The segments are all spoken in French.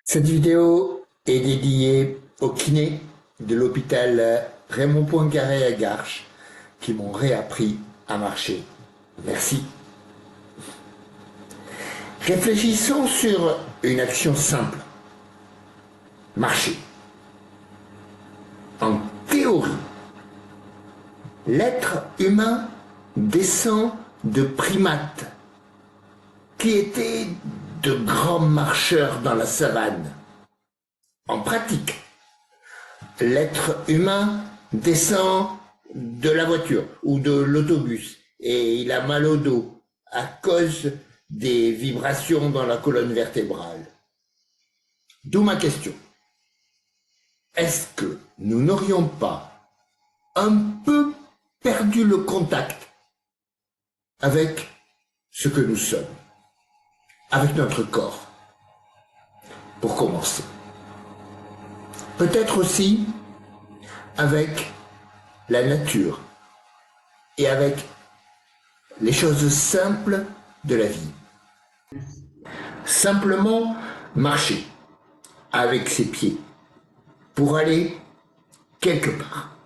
Cette vidéo est dédiée aux kinés de l'hôpital Raymond Poincaré à Garches qui m'ont réappris à marcher. Merci. Réfléchissons sur une action simple. Marcher. En théorie, l'être humain descend de primates qui étaient de grands marcheurs dans la savane. En pratique, l'être humain descend de la voiture ou de l'autobus et il a mal au dos à cause des vibrations dans la colonne vertébrale. D'où ma question. Est-ce que nous n'aurions pas un peu perdu le contact avec ce que nous sommes, avec notre corps, pour commencer? Peut-être aussi avec la nature et avec les choses simples de la vie. Simplement marcher avec ses pieds pour aller quelque part.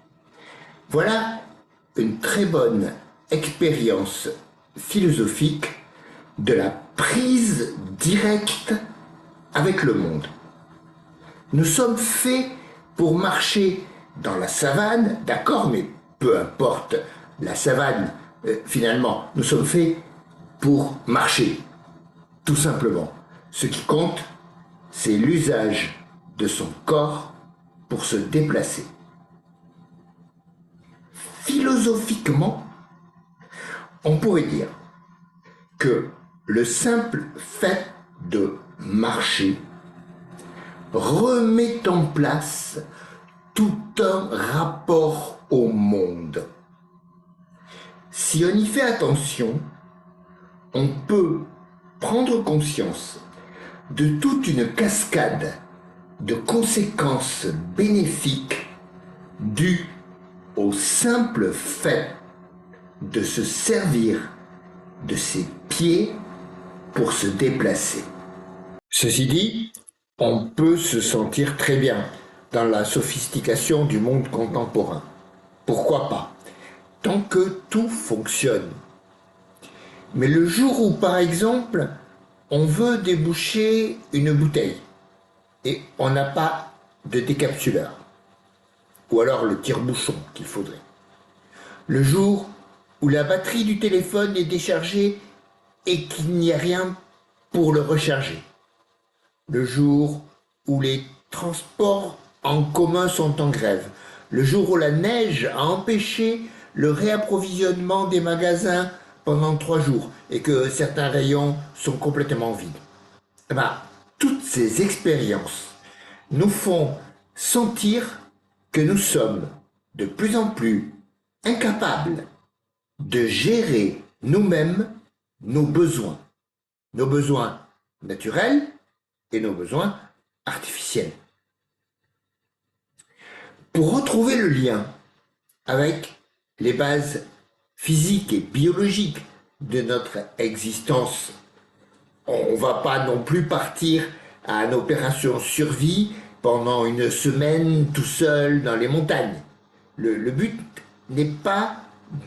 Voilà une très bonne expérience philosophique de la prise directe avec le monde. Nous sommes faits pour marcher dans la savane, d'accord, mais peu importe la savane, finalement, nous sommes faits pour marcher, tout simplement. Ce qui compte, c'est l'usage de son corps pour se déplacer. Philosophiquement, on pourrait dire que le simple fait de marcher remet en place tout un rapport au monde. Si on y fait attention, on peut prendre conscience de toute une cascade de conséquences bénéfiques dues au simple fait de se servir de ses pieds pour se déplacer. Ceci dit, on peut se sentir très bien dans la sophistication du monde contemporain. Pourquoi pas? Tant que tout fonctionne. Mais le jour où, par exemple, on veut déboucher une bouteille et on n'a pas de décapsuleur, ou alors le tire-bouchon qu'il faudrait. Le jour où la batterie du téléphone est déchargée et qu'il n'y a rien pour le recharger. Le jour où les transports en commun sont en grève. Le jour où la neige a empêché le réapprovisionnement des magasins pendant 3 jours et que certains rayons sont complètement vides. Toutes ces expériences nous font sentir que nous sommes de plus en plus incapables de gérer nous-mêmes nos besoins naturels et nos besoins artificiels. Pour retrouver le lien avec les bases physiques et biologiques de notre existence, on ne va pas non plus partir à une opération survie pendant une semaine tout seul dans les montagnes. Le but n'est pas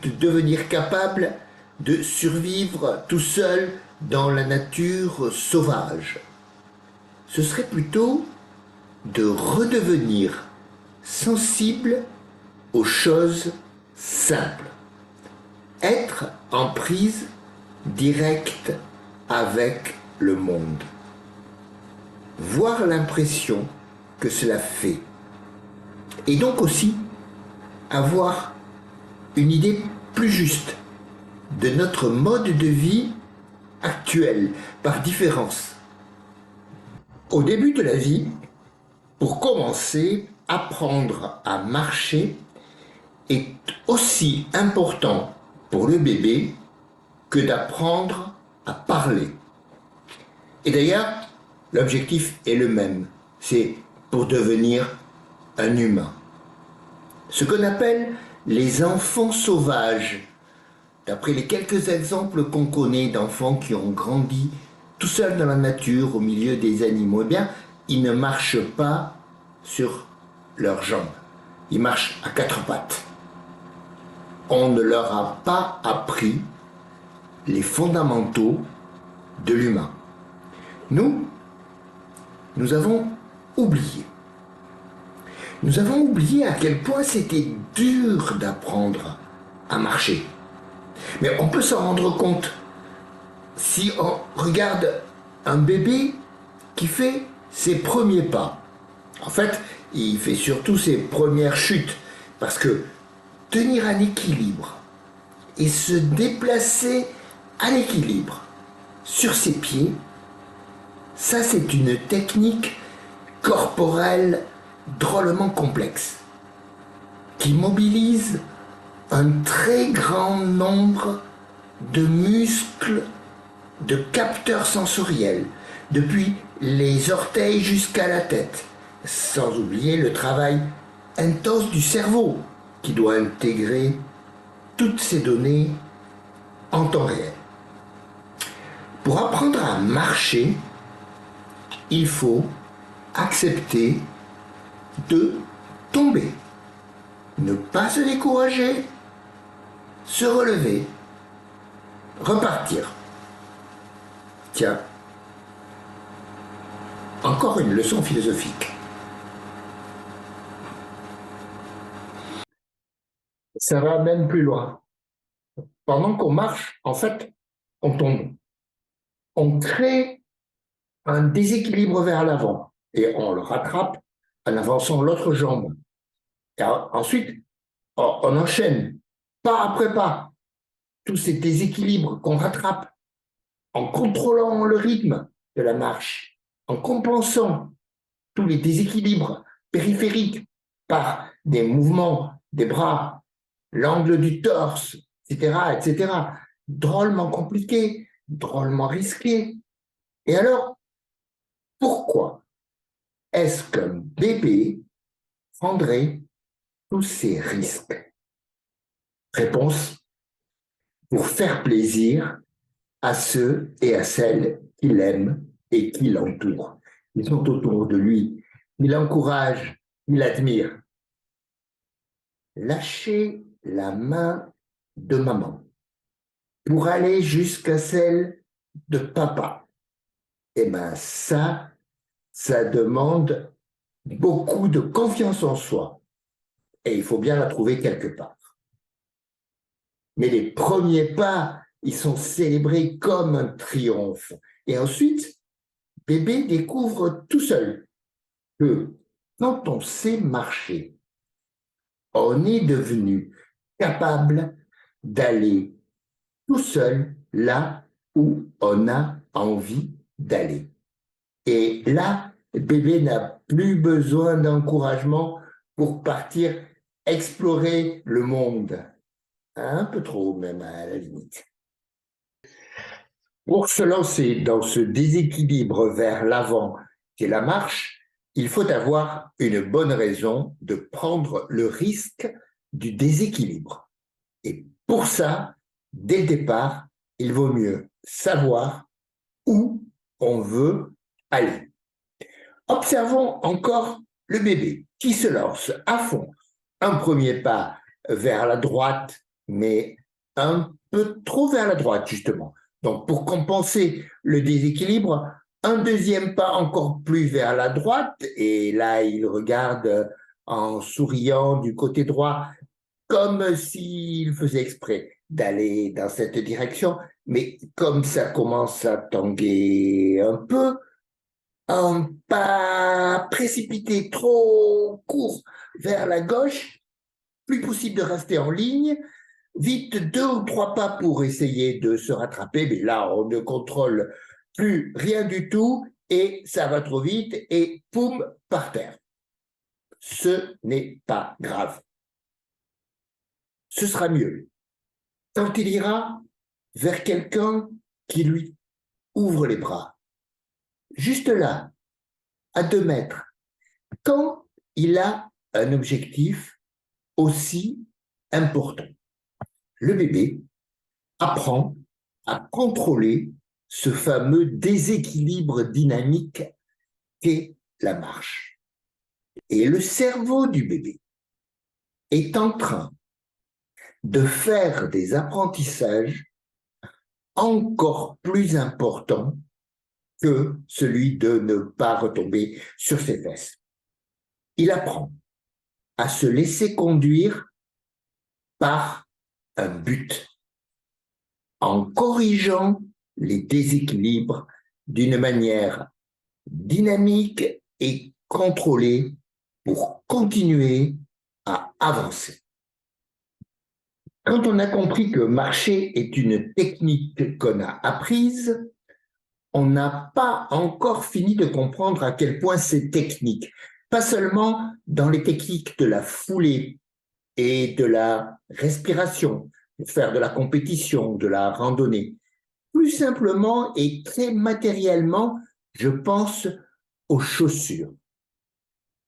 de devenir capable de survivre tout seul dans la nature sauvage. Ce serait plutôt de redevenir sensible aux choses simples. Être en prise directe avec le monde. Voir l'impression que cela fait. Et donc aussi avoir une idée plus juste de notre mode de vie actuel, par différence. Au début de la vie, pour commencer, apprendre à marcher est aussi important pour le bébé que d'apprendre à parler. Et d'ailleurs, l'objectif est le même, c'est pour devenir un humain. Ce qu'on appelle les enfants sauvages, d'après les quelques exemples qu'on connaît d'enfants qui ont grandi tout seuls dans la nature, au milieu des animaux, eh bien, ils ne marchent pas sur leurs jambes. Ils marchent à quatre pattes. On ne leur a pas appris les fondamentaux de l'humain. Nous avons oublié. Nous avons oublié à quel point c'était dur d'apprendre à marcher. Mais on peut s'en rendre compte si on regarde un bébé qui fait ses premiers pas. En fait, il fait surtout ses premières chutes parce que tenir un équilibre et se déplacer à l'équilibre sur ses pieds, ça c'est une technique corporelle drôlement complexe qui mobilise un très grand nombre de muscles, de capteurs sensoriels, depuis les orteils jusqu'à la tête, sans oublier le travail intense du cerveau qui doit intégrer toutes ces données en temps réel. Pour apprendre à marcher, il faut accepter de tomber, ne pas se décourager, se relever, repartir. Tiens, encore une leçon philosophique. Ça va même plus loin. Pendant qu'on marche, en fait, on tombe. On crée un déséquilibre vers l'avant et on le rattrape en avançant l'autre jambe. Et ensuite, on enchaîne, pas après pas, tous ces déséquilibres qu'on rattrape en contrôlant le rythme de la marche, en compensant tous les déséquilibres périphériques par des mouvements des bras, l'angle du torse, etc., etc. Drôlement compliqué, drôlement risqué. Et alors, pourquoi est-ce qu'un bébé prendrait tous ces risques? Réponse, pour faire plaisir à ceux et à celles qui l'aiment et qui l'entourent. Ils sont autour de lui, il l'encourage, il l'admire. Lâchez la main de maman pour aller jusqu'à celle de papa. Eh bien ça demande beaucoup de confiance en soi. Et il faut bien la trouver quelque part. Mais les premiers pas, ils sont célébrés comme un triomphe. Et ensuite, bébé découvre tout seul que quand on sait marcher, on est devenu capable d'aller tout seul là où on a envie d'aller. Et là, bébé n'a plus besoin d'encouragement pour partir explorer le monde. Un peu trop même à la limite. Pour se lancer dans ce déséquilibre vers l'avant qu'est la marche, il faut avoir une bonne raison de prendre le risque du déséquilibre. Et pour ça, dès le départ, il vaut mieux savoir où on veut aller. Observons encore le bébé qui se lance à fond. Un premier pas vers la droite, mais un peu trop vers la droite, justement. Donc, pour compenser le déséquilibre, un deuxième pas encore plus vers la droite, et là, il regarde en souriant du côté droit, comme s'il faisait exprès d'aller dans cette direction, mais comme ça commence à tanguer un peu, un pas précipité trop court vers la gauche, plus possible de rester en ligne, vite 2 ou 3 pas pour essayer de se rattraper, mais là on ne contrôle plus rien du tout et ça va trop vite et poum, par terre. Ce n'est pas grave. Ce sera mieux quand il ira vers quelqu'un qui lui ouvre les bras. Juste là, à 2 mètres, quand il a un objectif aussi important. Le bébé apprend à contrôler ce fameux déséquilibre dynamique qu'est la marche. Et le cerveau du bébé est en train de faire des apprentissages encore plus importants que celui de ne pas retomber sur ses fesses. Il apprend à se laisser conduire par un but, en corrigeant les déséquilibres d'une manière dynamique et contrôlée pour continuer à avancer. Quand on a compris que marcher est une technique qu'on a apprise, on n'a pas encore fini de comprendre à quel point c'est technique. Pas seulement dans les techniques de la foulée et de la respiration, pour faire de la compétition, de la randonnée. Plus simplement et très matériellement, je pense aux chaussures.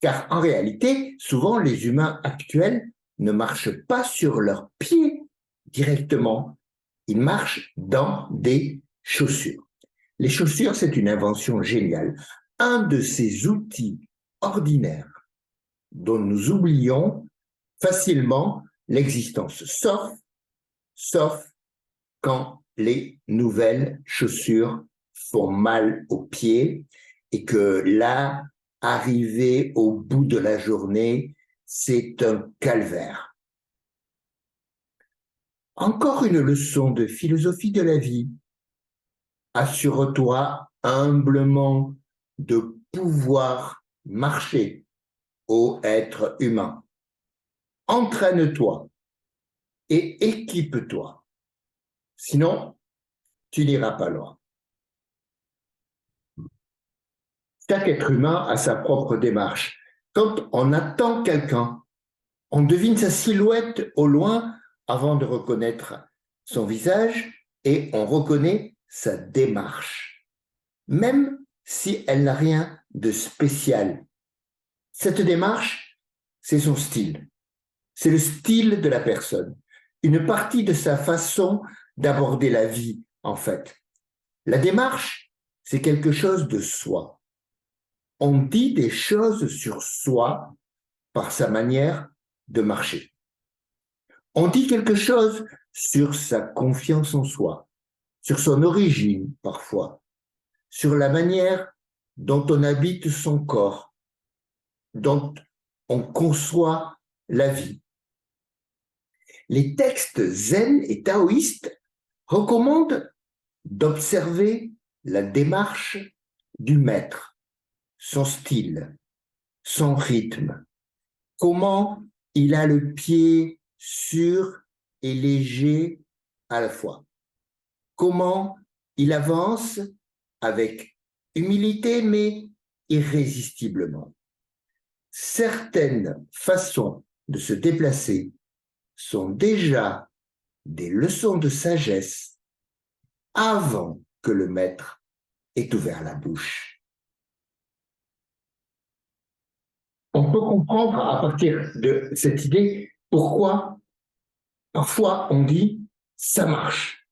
Car en réalité, souvent les humains actuels ne marchent pas sur leurs pieds directement, ils marchent dans des chaussures. Les chaussures, c'est une invention géniale. Un de ces outils ordinaires dont nous oublions facilement l'existence, sauf quand les nouvelles chaussures font mal aux pieds et que là, arriver au bout de la journée, c'est un calvaire. Encore une leçon de philosophie de la vie. Assure-toi humblement de pouvoir marcher, ô être humain. Entraîne-toi et équipe-toi. Sinon, tu n'iras pas loin. Chaque être humain a sa propre démarche. Quand on attend quelqu'un, on devine sa silhouette au loin avant de reconnaître son visage et on reconnaît sa démarche, même si elle n'a rien de spécial. Cette démarche, c'est son style. C'est le style de la personne, une partie de sa façon d'aborder la vie, en fait. La démarche, c'est quelque chose de soi. On dit des choses sur soi par sa manière de marcher. On dit quelque chose sur sa confiance en soi, sur son origine parfois, sur la manière dont on habite son corps, dont on conçoit la vie. Les textes zen et taoïstes recommandent d'observer la démarche du maître, son style, son rythme, comment il a le pied sûr et léger à la fois, comment il avance avec humilité mais irrésistiblement. Certaines façons de se déplacer sont déjà des leçons de sagesse avant que le maître ait ouvert la bouche. On peut comprendre à partir de cette idée pourquoi parfois on dit ça marche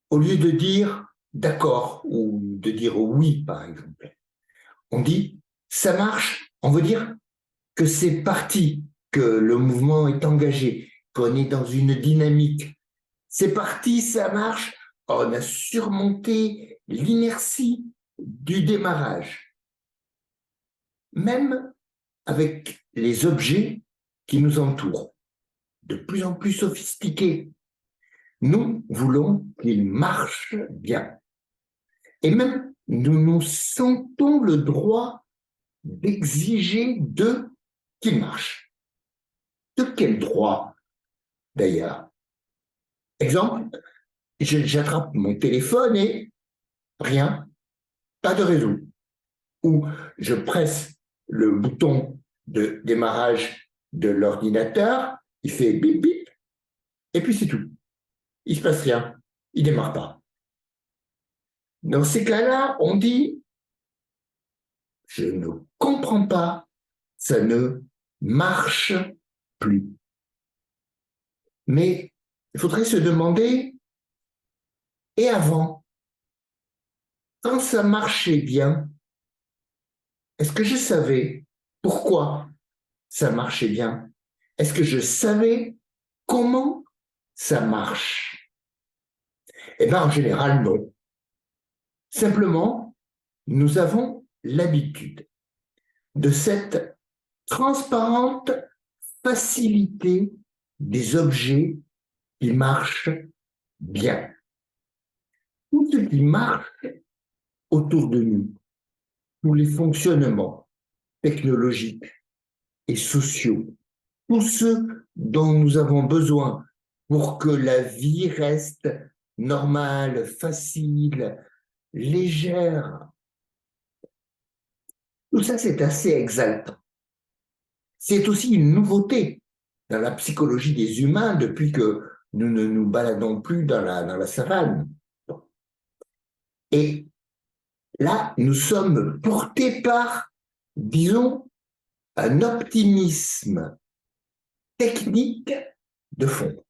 au lieu de dire d'accord ou de dire oui par exemple. On dit ça marche, on veut dire que c'est parti, que le mouvement est engagé, qu'on est dans une dynamique. C'est parti, ça marche, on a surmonté l'inertie du démarrage. Même avec les objets qui nous entourent, de plus en plus sophistiqués, nous voulons qu'ils marchent bien. Et même, nous nous sentons le droit d'exiger d'eux qu'ils marchent. De quel droit, d'ailleurs? Exemple, j'attrape mon téléphone et rien, pas de réseau. Ou je presse le bouton de démarrage de l'ordinateur, il fait bip bip, et puis c'est tout. Il ne se passe rien, il ne démarre pas. Dans ces cas-là, on dit, je ne comprends pas, ça ne marche plus. Mais il faudrait se demander, et avant, quand ça marchait bien, Est-ce que je savais pourquoi ça marchait bien? Est-ce que je savais comment ça marche? Eh bien, en général, non. Simplement, nous avons l'habitude de cette transparente facilité des objets qui marchent bien. Tout ce qui marche autour de nous, tous les fonctionnements technologiques et sociaux, tous ceux dont nous avons besoin pour que la vie reste normale, facile, légère. Tout ça, c'est assez exaltant. C'est aussi une nouveauté dans la psychologie des humains depuis que nous ne nous baladons plus dans la savane. Et là, nous sommes portés par, disons, un optimisme technique de fond.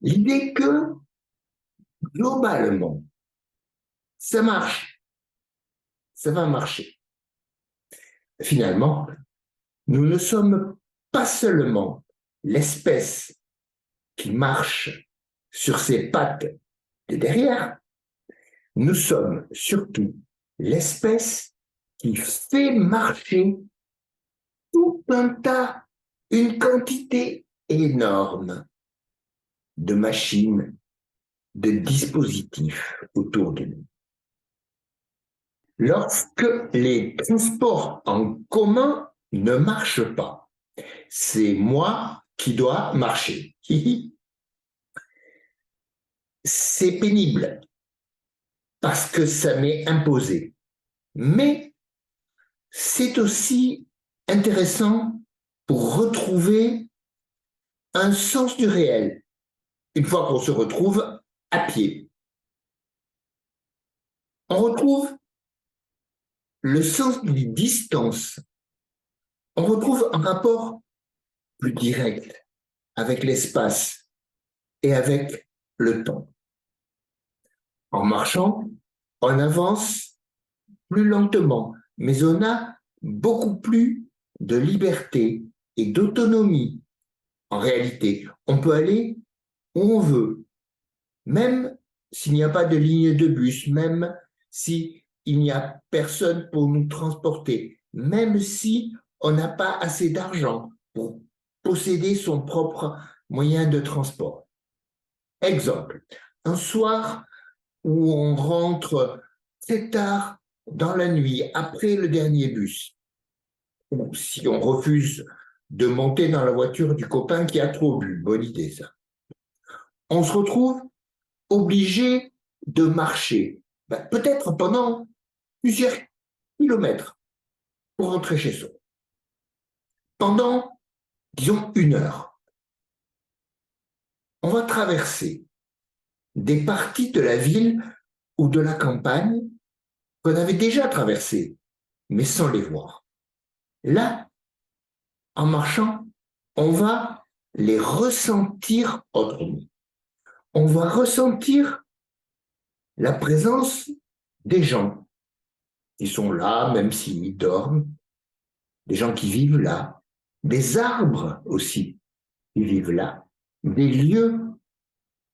L'idée que, globalement, ça marche, ça va marcher. Finalement, nous ne sommes pas seulement l'espèce qui marche sur ses pattes de derrière, nous sommes surtout l'espèce qui fait marcher tout un tas, une quantité énorme de machines, de dispositifs autour de nous. Lorsque les transports en commun ne marchent pas, c'est moi qui dois marcher. C'est pénible parce que ça m'est imposé. Mais c'est aussi intéressant pour retrouver un sens du réel une fois qu'on se retrouve à pied. On retrouve le sens des distances. On retrouve un rapport plus direct avec l'espace et avec le temps. En marchant, on avance plus lentement, mais on a beaucoup plus de liberté et d'autonomie. En réalité, on peut aller où on veut, même s'il n'y a pas de ligne de bus, même s'il n'y a personne pour nous transporter, même si on n'a pas assez d'argent pour posséder son propre moyen de transport. Exemple, un soir où on rentre très tard dans la nuit, après le dernier bus, ou si on refuse de monter dans la voiture du copain qui a trop bu, bonne idée ça, on se retrouve obligé de marcher, peut-être pendant plusieurs kilomètres pour rentrer chez soi. Pendant, disons, 1 heure, on va traverser des parties de la ville ou de la campagne qu'on avait déjà traversées, mais sans les voir. Là, en marchant, on va les ressentir autrement. On va ressentir la présence des gens qui sont là, même s'ils dorment, des gens qui vivent là, des arbres aussi qui vivent là, des lieux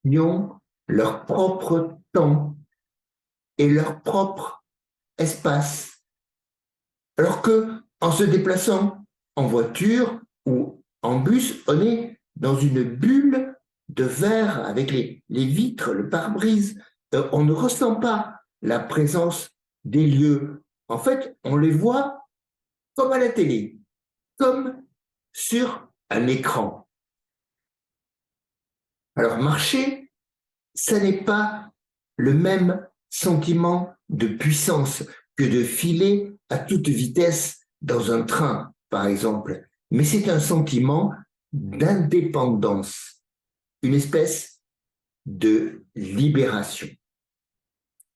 qui ont leur propre temps et leur propre espace. Alors que, en se déplaçant en voiture ou en bus, on est dans une bulle de verre avec les vitres, le pare-brise. On ne ressent pas la présence des lieux. En fait, on les voit comme à la télé, comme sur un écran. Alors marcher, ça n'est pas le même sentiment de puissance que de filer à toute vitesse dans un train, par exemple, mais c'est un sentiment d'indépendance, une espèce de libération.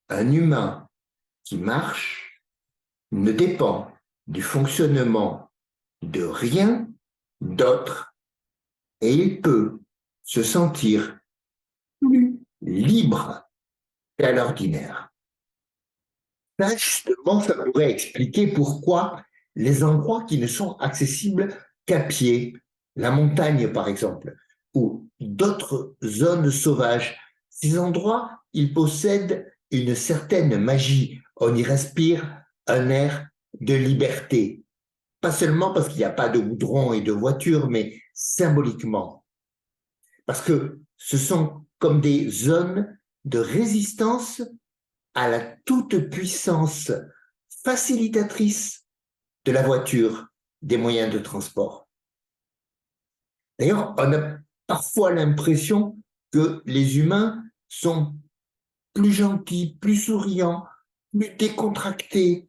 Un humain qui marche ne dépend du fonctionnement de rien d'autre et il peut se sentir plus libre qu'à l'ordinaire. Ça, justement, ça pourrait expliquer pourquoi les endroits qui ne sont accessibles qu'à pied, la montagne par exemple, ou d'autres zones sauvages, ces endroits, ils possèdent une certaine magie. On y respire un air de liberté. Pas seulement parce qu'il n'y a pas de goudron et de voitures, mais symboliquement. Parce que ce sont comme des zones de résistance à la toute-puissance facilitatrice de la voiture, des moyens de transport. D'ailleurs, on a parfois l'impression que les humains sont plus gentils, plus souriants, plus décontractés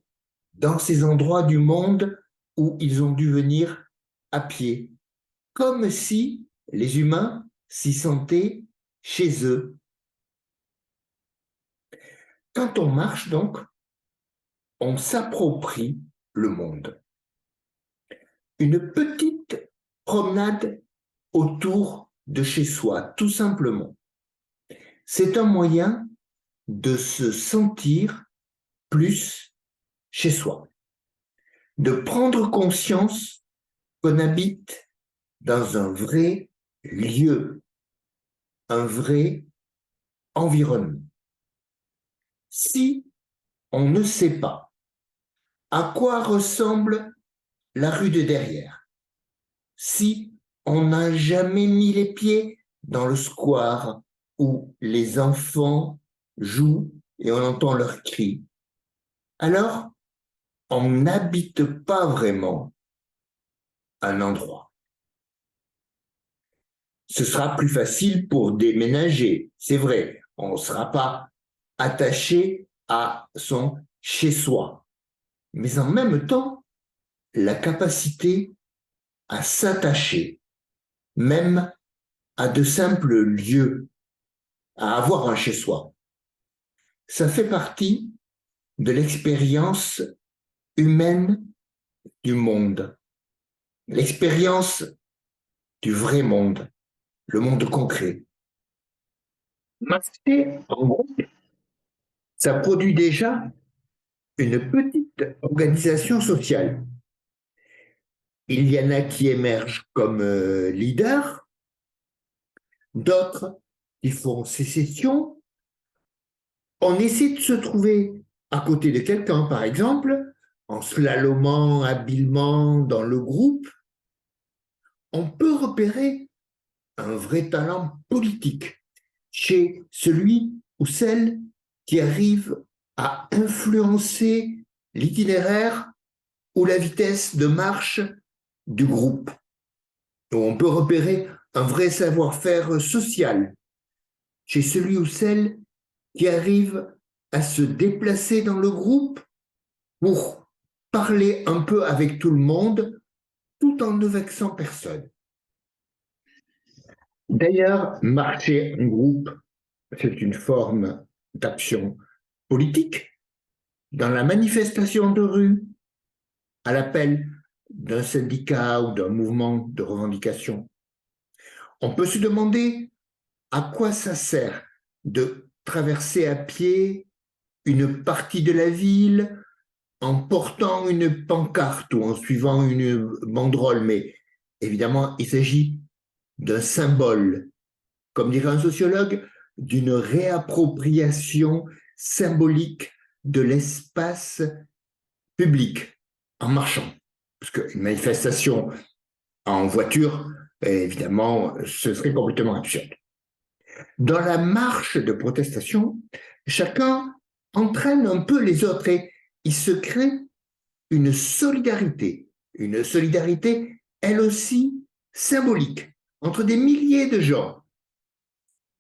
dans ces endroits du monde où ils ont dû venir à pied, comme si les humains s'y sentaient chez eux. Quand on marche, donc, on s'approprie le monde. Une petite promenade autour de chez soi, tout simplement. C'est un moyen de se sentir plus chez soi, de prendre conscience qu'on habite dans un vrai lieu, un vrai environnement. Si on ne sait pas à quoi ressemble la rue de derrière, si on n'a jamais mis les pieds dans le square où les enfants jouent et on entend leurs cris, alors on n'habite pas vraiment un endroit. Ce sera plus facile pour déménager, c'est vrai. On ne sera pas attaché à son chez-soi. Mais en même temps, la capacité à s'attacher, même à de simples lieux, à avoir un chez-soi, ça fait partie de l'expérience humaine du monde, l'expérience du vrai monde, le monde concret. Marcher en groupe, ça produit déjà une petite organisation sociale. Il y en a qui émergent comme leaders, d'autres qui font sécession. On essaie de se trouver à côté de quelqu'un, par exemple, en slalomant habilement dans le groupe. On peut repérer un vrai talent politique chez celui ou celle qui arrive à influencer l'itinéraire ou la vitesse de marche du groupe. On peut repérer un vrai savoir-faire social chez celui ou celle qui arrive à se déplacer dans le groupe pour parler un peu avec tout le monde tout en ne vexant personne. D'ailleurs, marcher en groupe, c'est une forme d'action politique. Dans la manifestation de rue, à l'appel d'un syndicat ou d'un mouvement de revendication, on peut se demander à quoi ça sert de traverser à pied une partie de la ville en portant une pancarte ou en suivant une banderole, mais évidemment, il s'agit d'un symbole, comme dirait un sociologue, d'une réappropriation symbolique de l'espace public en marchant. Parce qu'une manifestation en voiture, évidemment, ce serait complètement absurde. Dans la marche de protestation, chacun entraîne un peu les autres et il se crée une solidarité, elle aussi symbolique, entre des milliers de gens,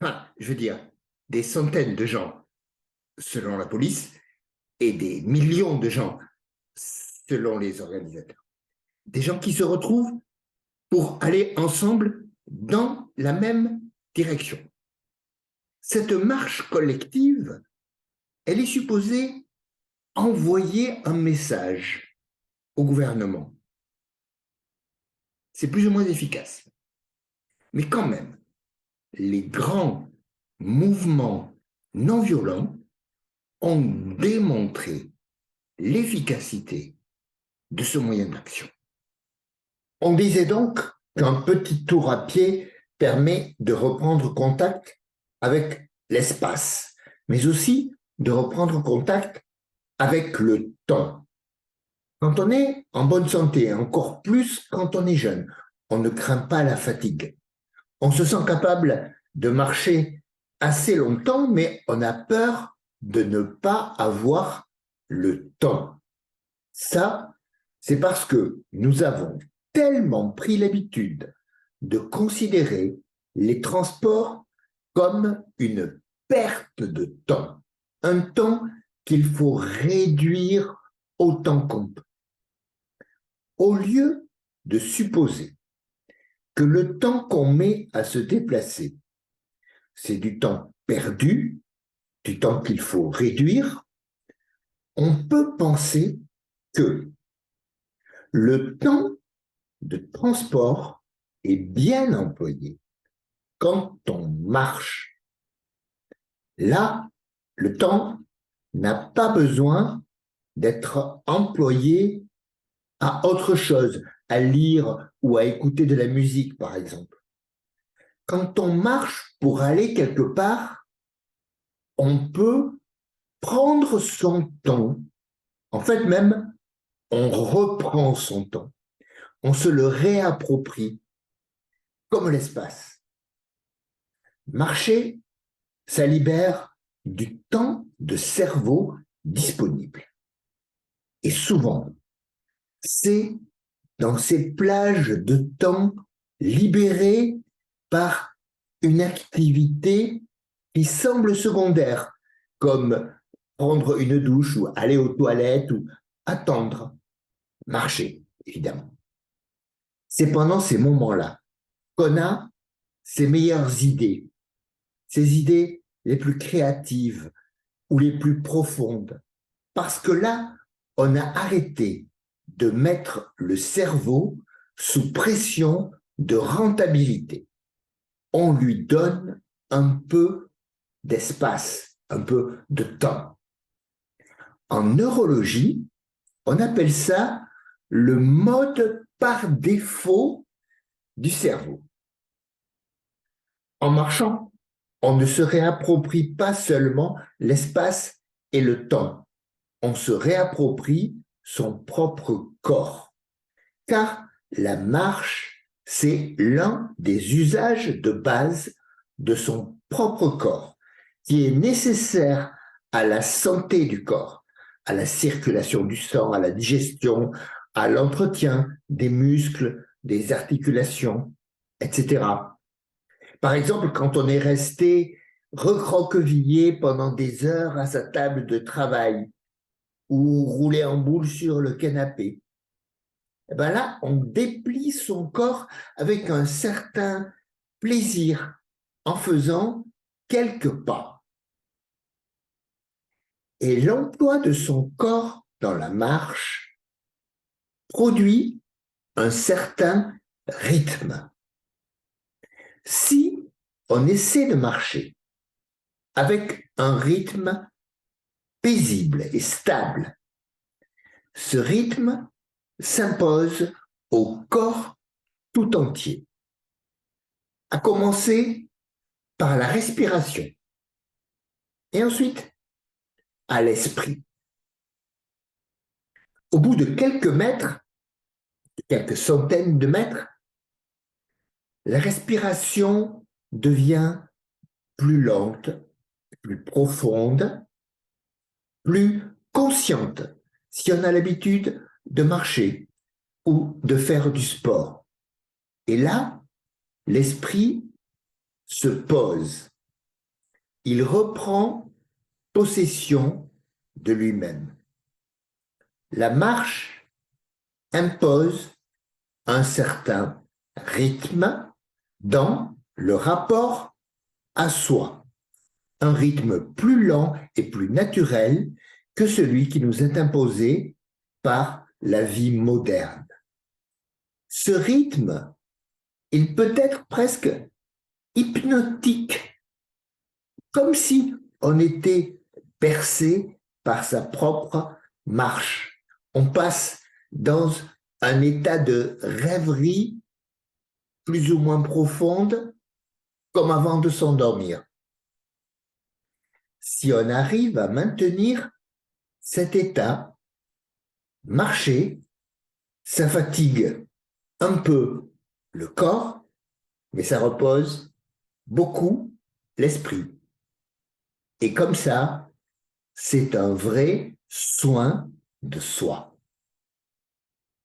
enfin, je veux dire, des centaines de gens selon la police et des millions de gens selon les organisateurs. Des gens qui se retrouvent pour aller ensemble dans la même direction. Cette marche collective, elle est supposée envoyer un message au gouvernement. C'est plus ou moins efficace. Mais quand même, les grands mouvements non violents ont démontré l'efficacité de ce moyen d'action. On disait donc qu'un petit tour à pied permet de reprendre contact avec l'espace, mais aussi de reprendre contact avec le temps. Quand on est en bonne santé, encore plus quand on est jeune, on ne craint pas la fatigue. On se sent capable de marcher assez longtemps, mais on a peur de ne pas avoir le temps. Ça, c'est parce que nous avons tellement pris l'habitude de considérer les transports comme une perte de temps, un temps qu'il faut réduire autant qu'on peut. Au lieu de supposer que le temps qu'on met à se déplacer, c'est du temps perdu, du temps qu'il faut réduire, on peut penser que le temps de transport est bien employé quand on marche. Là, le temps n'a pas besoin d'être employé à autre chose, à lire ou à écouter de la musique, par exemple. Quand on marche pour aller quelque part, on peut prendre son temps. En fait, même, on reprend son temps. On se le réapproprie, comme l'espace. Marcher, ça libère du temps de cerveau disponible. Et souvent, c'est dans ces plages de temps libérées par une activité qui semble secondaire, comme prendre une douche ou aller aux toilettes ou attendre, marcher, évidemment. C'est pendant ces moments-là qu'on a ses meilleures idées, ses idées les plus créatives ou les plus profondes, parce que là, on a arrêté de mettre le cerveau sous pression de rentabilité. On lui donne un peu d'espace, un peu de temps. En neurologie, on appelle ça le mode par défaut du cerveau. En marchant, on ne se réapproprie pas seulement l'espace et le temps, on se réapproprie son propre corps. Car la marche, c'est l'un des usages de base de son propre corps, qui est nécessaire à la santé du corps, à la circulation du sang, à la digestion, à l'entretien des muscles, des articulations, etc. Par exemple, quand on est resté recroquevillé pendant des heures à sa table de travail ou roulé en boule sur le canapé, eh ben là, on déplie son corps avec un certain plaisir en faisant quelques pas. Et l'emploi de son corps dans la marche produit un certain rythme. Si on essaie de marcher avec un rythme paisible et stable, ce rythme s'impose au corps tout entier, à commencer par la respiration et ensuite à l'esprit. Au bout de quelques mètres, quelques centaines de mètres, la respiration devient plus lente, plus profonde, plus consciente si on a l'habitude de marcher ou de faire du sport. Et là, l'esprit se pose. Il reprend possession de lui-même. La marche impose un certain rythme dans le rapport à soi, un rythme plus lent et plus naturel que celui qui nous est imposé par la vie moderne. Ce rythme, il peut être presque hypnotique, comme si on était bercé par sa propre marche. On passe dans un état de rêverie plus ou moins profonde, comme avant de s'endormir. Si on arrive à maintenir cet état, marcher, ça fatigue un peu le corps, mais ça repose beaucoup l'esprit. Et comme ça, c'est un vrai soin de soi.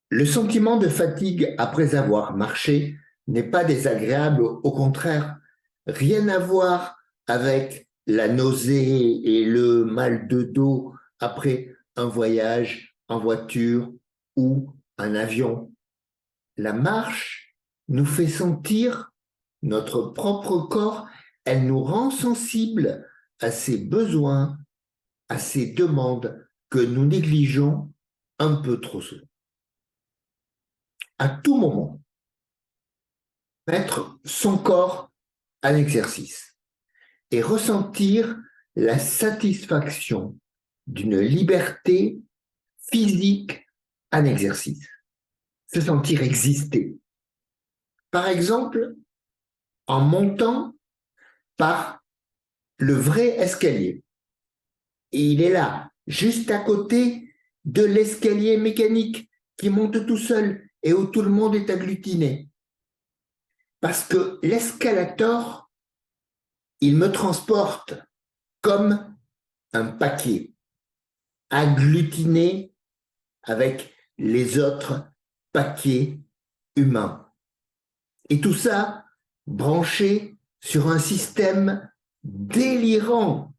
Le sentiment de fatigue après avoir marché n'est pas désagréable, au contraire, rien à voir avec la nausée et le mal de dos après un voyage en voiture ou en avion. La marche nous fait sentir notre propre corps, elle nous rend sensibles à ses besoins, à ces demandes que nous négligeons un peu trop souvent. À tout moment, mettre son corps à l'exercice et ressentir la satisfaction d'une liberté physique en exercice, se sentir exister. Par exemple, en montant par le vrai escalier. Et il est là, juste à côté de l'escalier mécanique qui monte tout seul et où tout le monde est agglutiné. Parce que l'escalator, il me transporte comme un paquet, agglutiné avec les autres paquets humains. Et tout ça branché sur un système délirant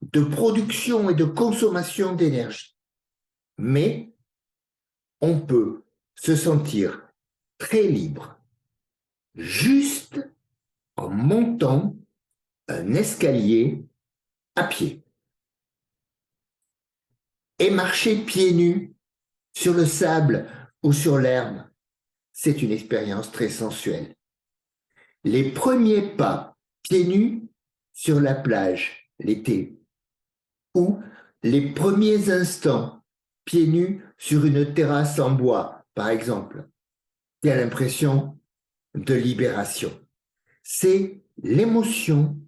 de production et de consommation d'énergie. Mais on peut se sentir très libre juste en montant un escalier à pied. Et marcher pieds nus sur le sable ou sur l'herbe, c'est une expérience très sensuelle. Les premiers pas pieds nus sur la plage l'été ou les premiers instants pieds nus sur une terrasse en bois, par exemple, il y a l'impression de libération. C'est l'émotion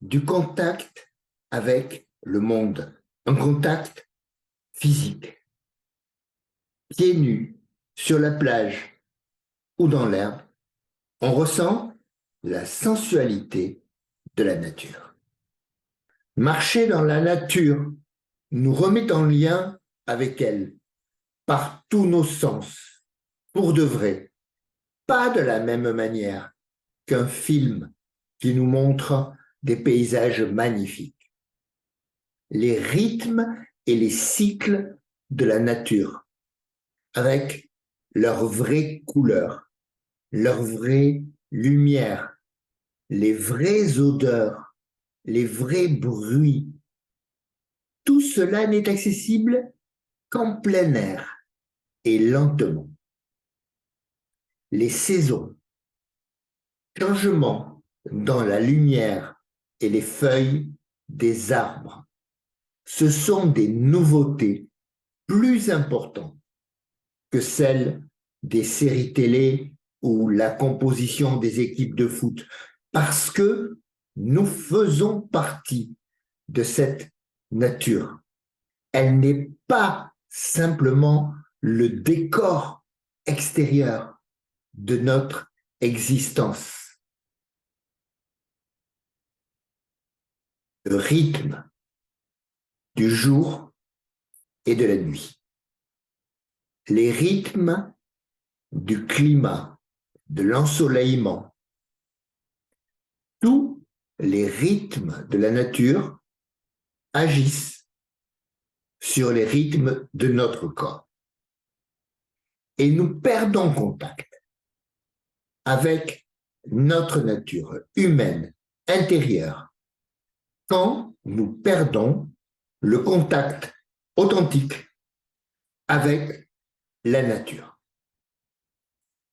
du contact avec le monde, un contact physique. Pieds nus sur la plage ou dans l'herbe, on ressent la sensualité de la nature. Marcher dans la nature nous remet en lien avec elle par tous nos sens, pour de vrai, pas de la même manière qu'un film qui nous montre des paysages magnifiques. Les rythmes et les cycles de la nature, avec leurs vraies couleurs, leurs vraies lumières, les vraies odeurs, les vrais bruits. Tout cela n'est accessible qu'en plein air et lentement. Les saisons, changements dans la lumière et les feuilles des arbres, ce sont des nouveautés plus importantes que celles des séries télé ou la composition des équipes de foot, parce que nous faisons partie de cette nature. Elle n'est pas simplement le décor extérieur de notre existence. Le rythme du jour et de la nuit. Les rythmes du climat, de l'ensoleillement. Tous les rythmes de la nature agissent sur les rythmes de notre corps. Et nous perdons contact avec notre nature humaine intérieure quand nous perdons le contact authentique avec la nature.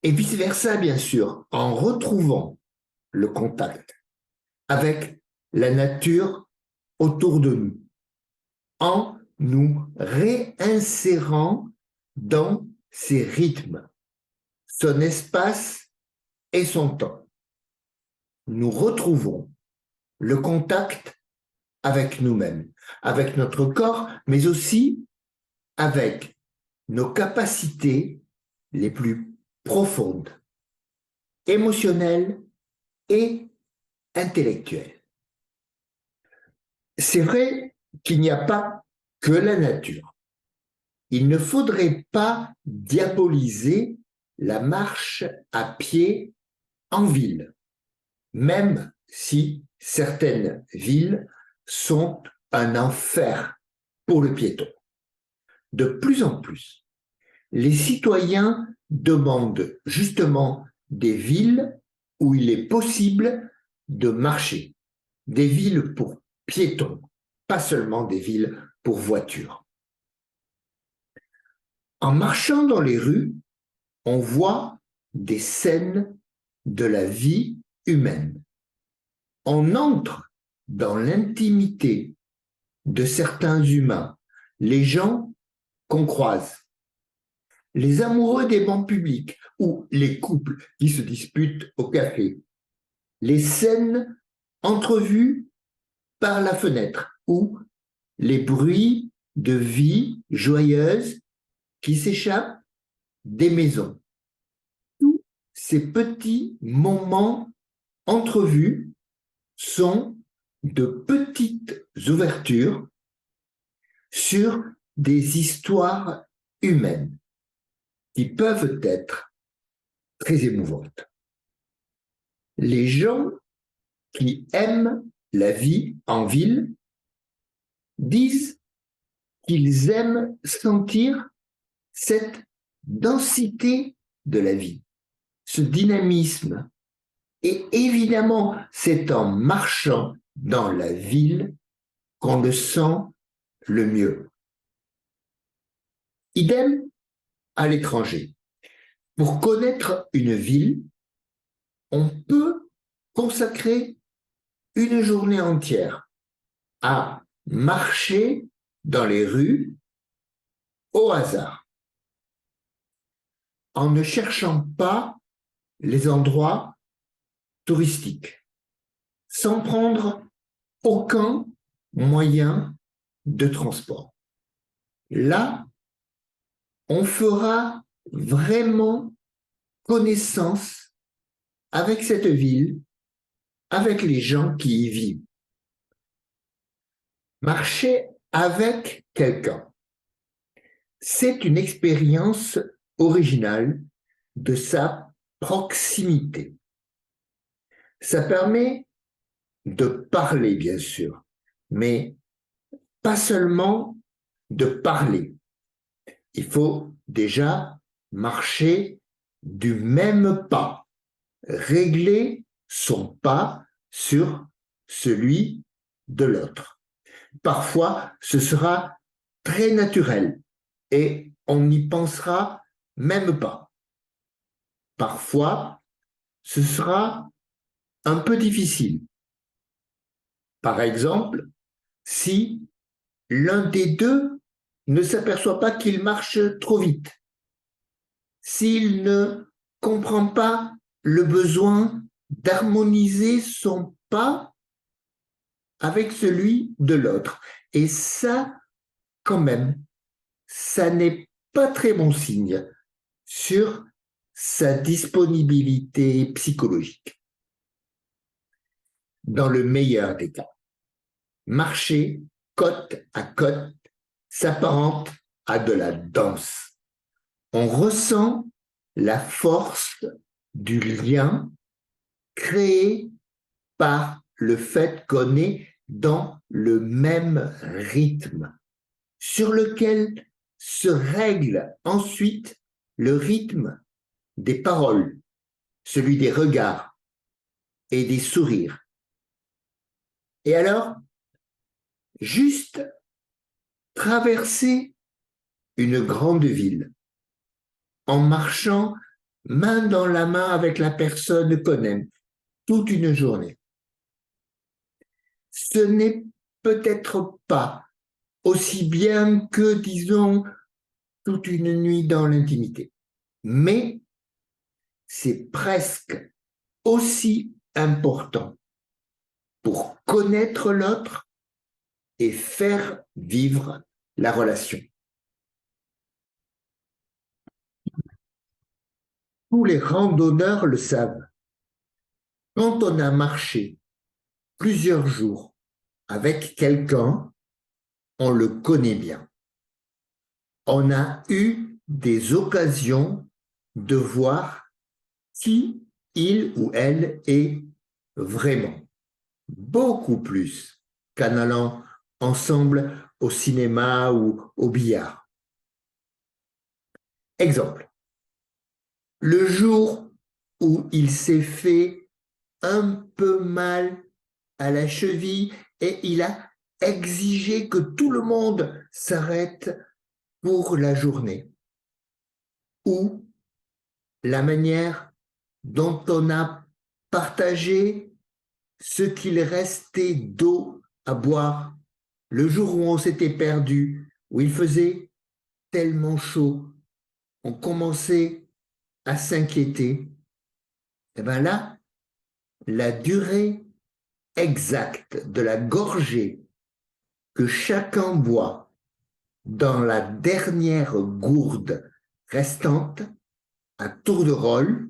Et vice-versa, bien sûr, en retrouvant le contact avec la nature autour de nous, en nous réinsérant dans ses rythmes, son espace et son temps. Nous retrouvons le contact avec nous-mêmes, avec notre corps, mais aussi avec nos capacités les plus profondes, émotionnelles et intellectuelles. C'est vrai qu'il n'y a pas que la nature. Il ne faudrait pas diaboliser la marche à pied en ville, même si certaines villes sont un enfer pour le piéton. De plus en plus, les citoyens demandent justement des villes où il est possible de marcher, des villes pour piétons, pas seulement des villes pour voitures. En marchant dans les rues, on voit des scènes de la vie humaine. On entre dans l'intimité de certains humains, les gens qu'on croise, les amoureux des bancs publics ou les couples qui se disputent au café, les scènes entrevues par la fenêtre ou les bruits de vie joyeuse qui s'échappent des maisons. Tous ces petits moments entrevus sont de petites ouvertures sur des histoires humaines qui peuvent être très émouvantes. Les gens qui aiment la vie en ville disent qu'ils aiment sentir cette densité de la vie, ce dynamisme. Et évidemment, c'est en marchant dans la ville qu'on le sent le mieux. Idem à l'étranger. Pour connaître une ville, on peut consacrer une journée entière à marcher dans les rues au hasard, en ne cherchant pas les endroits touristiques, sans prendre aucun moyen de transport. Là, on fera vraiment connaissance avec cette ville, avec les gens qui y vivent. Marcher avec quelqu'un, c'est une expérience originale de sa proximité. Ça permet de parler, bien sûr, mais pas seulement de parler. Il faut déjà marcher du même pas, régler son pas sur celui de l'autre. Parfois, ce sera très naturel et on n'y pensera même pas. Parfois, ce sera un peu difficile. Par exemple, si l'un des deux ne s'aperçoit pas qu'il marche trop vite, s'il ne comprend pas le besoin d'harmoniser son pas avec celui de l'autre. Et ça, quand même, ça n'est pas très bon signe sur sa disponibilité psychologique. Dans le meilleur des cas, marcher côte à côte s'apparente à de la danse. On ressent la force du lien créé par le fait qu'on est dans le même rythme, sur lequel se règle ensuite le rythme des paroles, celui des regards et des sourires. Et alors, juste traverser une grande ville en marchant main dans la main avec la personne qu'on aime toute une journée. Ce n'est peut-être pas aussi bien que, disons, toute une nuit dans l'intimité. Mais c'est presque aussi important pour connaître l'autre et faire vivre la relation. Tous les randonneurs le savent. Quand on a marché plusieurs jours avec quelqu'un, on le connaît bien. On a eu des occasions de voir qui il ou elle est vraiment. Beaucoup plus qu'en allant ensemble au cinéma ou au billard. Exemple, le jour où il s'est fait un peu mal à la cheville et il a exigé que tout le monde s'arrête pour la journée. Ou la manière dont on a partagé ce qu'il restait d'eau à boire le jour où on s'était perdu, où il faisait tellement chaud, on commençait à s'inquiéter. Et bien là, la durée exacte de la gorgée que chacun boit dans la dernière gourde restante, à tour de rôle,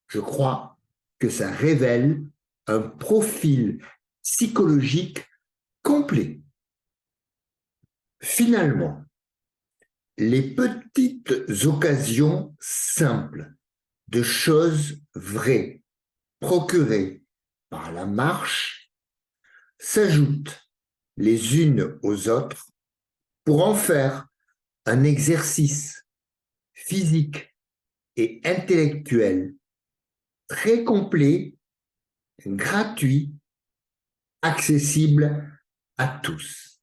je crois que ça révèle un profil psychologique complet. Finalement, les petites occasions simples de choses vraies procurées par la marche s'ajoutent les unes aux autres pour en faire un exercice physique et intellectuel très complet, gratuit, accessible à tous.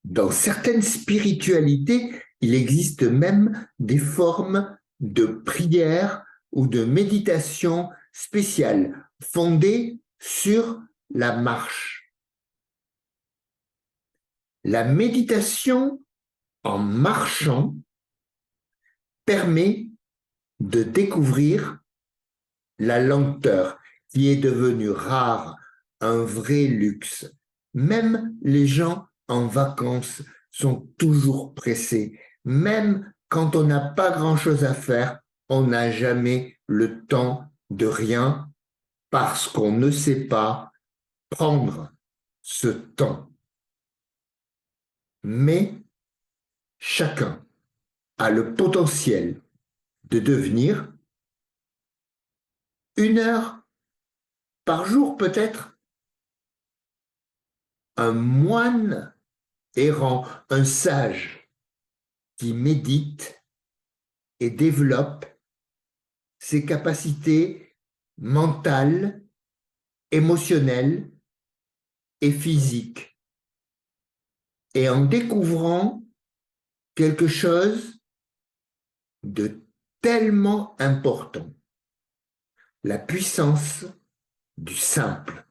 Dans certaines spiritualités, il existe même des formes de prière ou de méditation spéciales fondées sur la marche. La méditation en marchant permet de découvrir la lenteur qui est devenue rare, un vrai luxe. Même les gens en vacances sont toujours pressés. Même quand on n'a pas grand-chose à faire, on n'a jamais le temps de rien parce qu'on ne sait pas prendre ce temps. Mais chacun a le potentiel de devenir 1 heure par jour peut-être un moine errant, un sage qui médite et développe ses capacités mentales, émotionnelles et physiques. Et en découvrant quelque chose de tellement important, la puissance du simple.